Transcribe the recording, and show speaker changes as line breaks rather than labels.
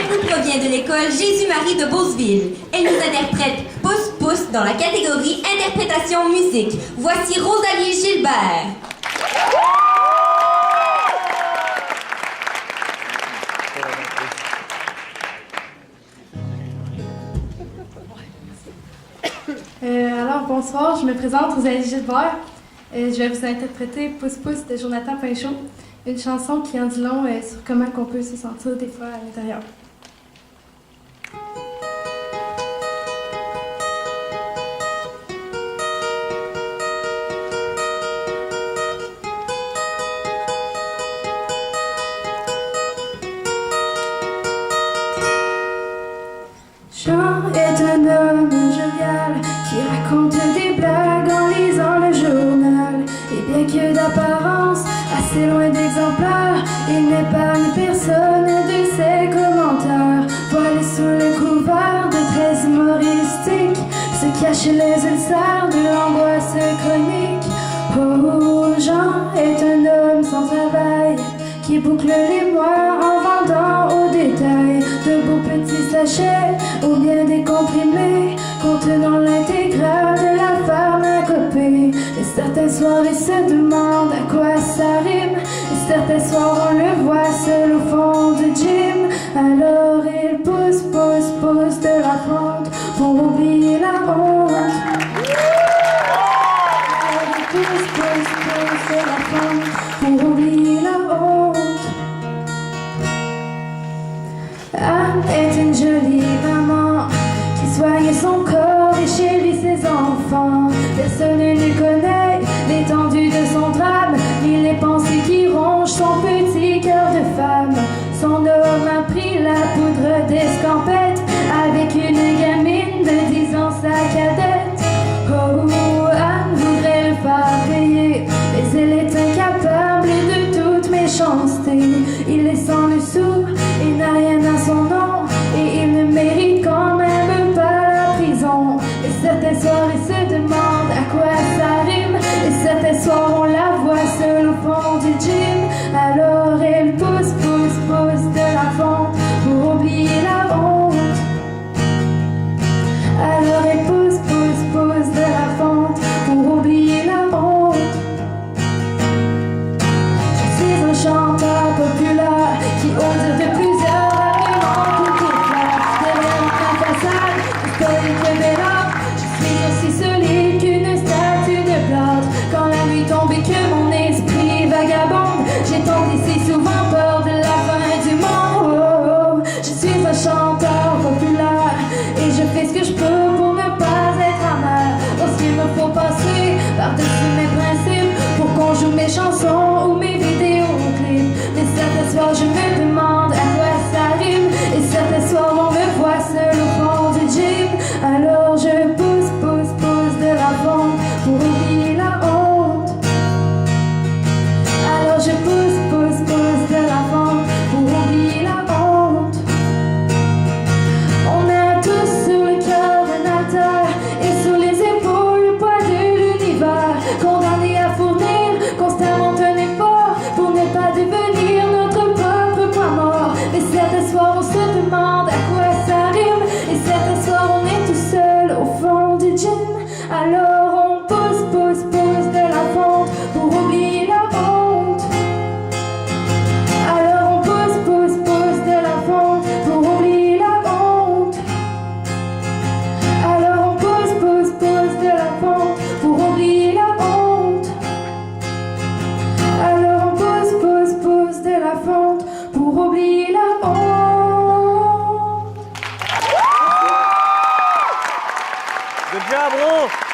Elle nous provient de l'école Jésus-Marie de Beauceville. Elle nous interprète Pousse Pousse dans la catégorie Interprétation musique. Voici Rosalie Gilbert.
Alors, bonsoir, je me présente, Rosalie Gilbert. Je vais vous interpréter Pousse Pousse de Jonathan Pinchot, une chanson qui en dit long sur comment on peut se sentir des fois à l'intérieur.
Jean est un homme jovial qui raconte des blagues en lisant le journal. Et bien que d'apparence assez loin d'exemplaire, il n'épargne personne de ses commentaires. Voilé sous le couvert de traits humoristiques, se cachent les ulcères de l'angoisse chronique. Oh, Jean est un homme sans travail qui boucle les mois en vendant au détail de beaux petits sachets ou bien des comprimés contenant l'intégrale de la pharmacopée. Et certains soirs il se demande à quoi ça rime, et certains soirs on le voit seul au fond du gym. Alors il pousse, pousse, pousse de la honte pour oublier la honte. Alors il pousse, pousse, pousse de la honte pour oublier la honte. Anne est une jolie maman qui soigne son corps et chérit ses enfants. Personne ne connaît l'étendue de son drame, ni les pensées qui rongent son petit cœur de femme. Son homme a pris la poudre d'escampette avec une gamine de 10 ans, sa cadette. Oh, Anne voudrait le faire payer, mais elle est incapable de toute méchanceté. Il est sans le sou et n'a rien à son nom, et il ne mérite quand même pas la prison. Et certains soirs il se demande à quoi ça rime, et certains soirs on la voit seule au fond du gym. Alors elle pousse, pousse, pousse de la fonte pour oublier la honte. Alors elle pousse, pousse, pousse de la fonte pour oublier la honte. Je suis un chanteur populaire qui ose de plusieurs arguments pour tout faire. Derrière ma façade, historique et belle. Je suis aussi solide qu'une statue de plâtre. Quand la nuit tombe et que mon esprit vagabonde, j'ai tant si souvent peur de la fin du monde. Oh, oh. Je suis un chanteur populaire et je fais ce que je peux pour ne pas être amer. Parce qu'il me faut passer par-dessus mes principes pour qu'on joue mes chansons ou mes vidéoclips. Mais certains soirs je me demande à quoi ça rime, et certains soirs on me voit seul au fond du gym. Alors je pousse, pousse, pousse de la fonte pour oublier la honte. Alors je pousse, pousse, pousse de la fonte pour oublier la honte. On a tous sur le cœur un altar et sur les épaules le poids de l'univers, condamné à fournir constamment un effort pour ne pas devenir notre propre poids mort. Mais certains soirs on se demande à quoi ça rime, et certains soirs on est tout seul au fond du gym. Alors on pousse, pousse, pousse de la fonte pour oublier la honte. Alors on pousse, pousse, pousse de la fonte pour oublier la honte. Alors on pousse, pousse, pousse de la fonte pour oublier la honte. Alors on pousse, pousse, pousse de la fonte pour oublier la honte.
Good job, Ron!